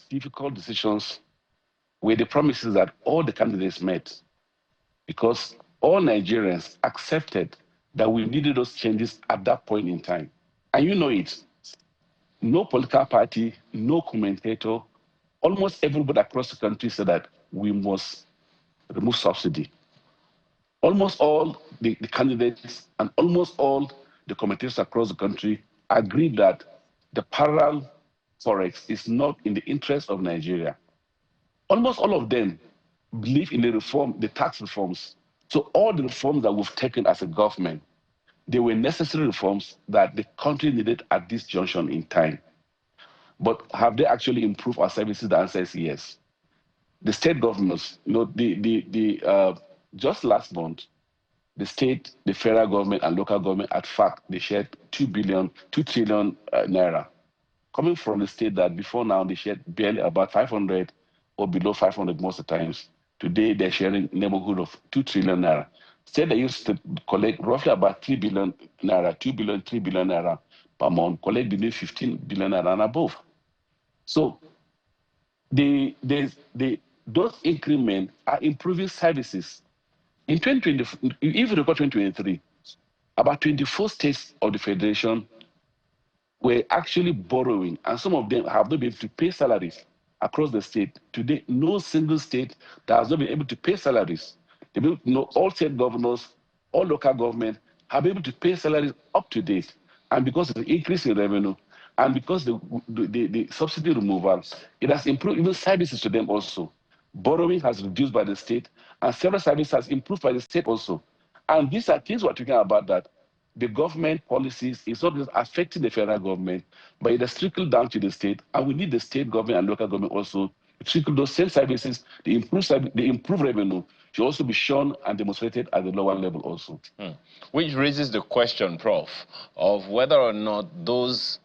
difficult decisions were the promises that all the candidates made, because all Nigerians accepted that we needed those changes at that point in time. And you know it. No political party, no commentator, almost everybody across the country said that we must remove subsidy. Almost all the candidates and almost all the commentators across the country agreed that the parallel forex is not in the interest of Nigeria. Almost all of them believe in the tax reforms. So all the reforms that we've taken as a government, they were necessary reforms that the country needed at this junction in time. But have they actually improved our services? The answer is yes. The state governments, just last month, the state, the federal government, and local government, at fact, they shared 2 trillion naira, coming from the state that before now they shared barely about 500 or below 500 most of the times. Today they're sharing neighborhood of 2 trillion naira. State they used to collect roughly about 3 billion naira, 2 billion, 3 billion naira per month, collect between 15 billion naira and above. So those increments are improving services. In 2020, if you recall 2023, about 24 states of the federation were actually borrowing, and some of them have not been able to pay salaries across the state. Today, no single state that has not been able to pay salaries. All state governors, all local government have been able to pay salaries up to date. And because of the increase in revenue, and because the subsidy removal, it has improved even services to them also. Borrowing has reduced by the state, and several services has improved by the state also. And these are things we're talking about, that the government policies is not just affecting the federal government, but it has trickled down to the state. And we need the state government and local government also to trickle those same services, the improved revenue should also be shown and demonstrated at the lower level also. Which raises the question, Prof, of whether or not those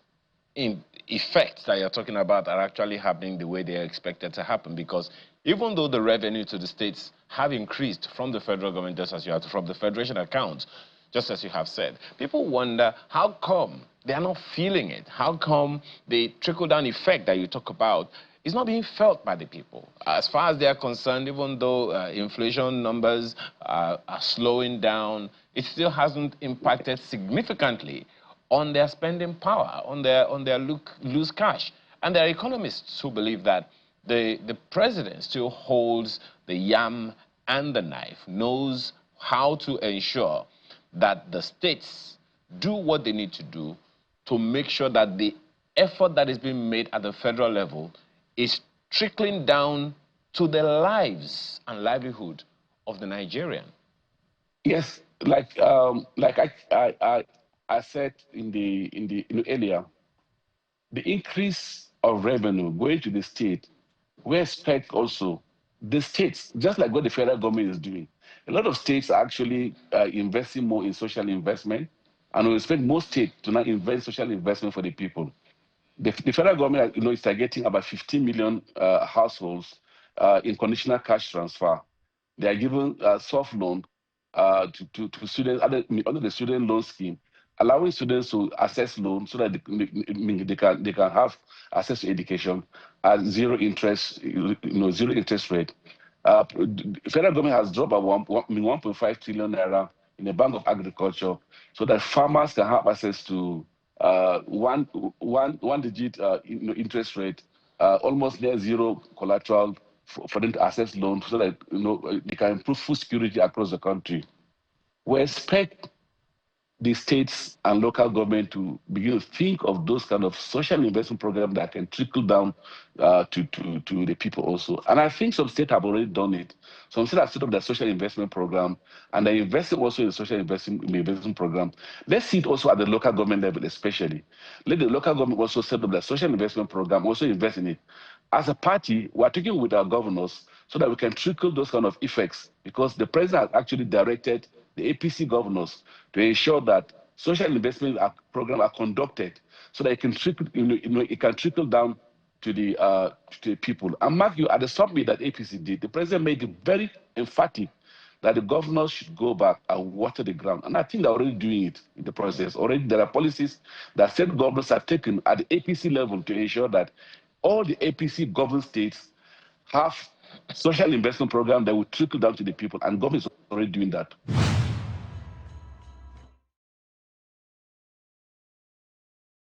effects that you're talking about are actually happening the way they are expected to happen. Because even though the revenue to the states have increased from the federal government, just as you have, from the federation accounts, just as you have said, people wonder how come they are not feeling it? How come the trickle-down effect that you talk about is not being felt by the people? As far as they are concerned, even though inflation numbers are slowing down, it still hasn't impacted significantly on their spending power, on their loose cash. And there are economists who believe that the president still holds the yam and the knife, knows how to ensure that the states do what they need to do to make sure that the effort that is being made at the federal level is trickling down to the lives and livelihood of the Nigerian. Yes, like I said earlier, the increase of revenue going to the state, we expect also the states, just like what the federal government is doing. A lot of states are actually investing more in social investment, and we expect most states to now invest social investment for the people. The federal government, is targeting about 15 million households in conditional cash transfer. They are given soft loan to students under the student loan scheme, allowing students to access loans so that they can have access to education at zero interest rate. Federal government has dropped about 1.5 trillion naira in the Bank of Agriculture so that farmers can have access to one digit interest rate, almost near zero collateral for them to access loans so that they can improve food security across the country. We expect the states and local government to begin to think of those kind of social investment programs that can trickle down to the people also. And I think some states have already done it. Some states have set up their social investment program, and they're investing also in the social investment program. Let's see it also at the local government level, especially. Let the local government also set up their social investment program, also invest in it. As a party, we're talking with our governors so that we can trickle those kind of effects, because the president has actually directed the APC governors to ensure that social investment programs are conducted so that it can trickle down to the people. And mark you, at the summit that APC did, the president made it very emphatic that the governors should go back and water the ground. And I think they're already doing it in the process. Already there are policies that state governors have taken at the APC level to ensure that All the APC governed states have social investment program that will trickle down to the people, and government is already doing that.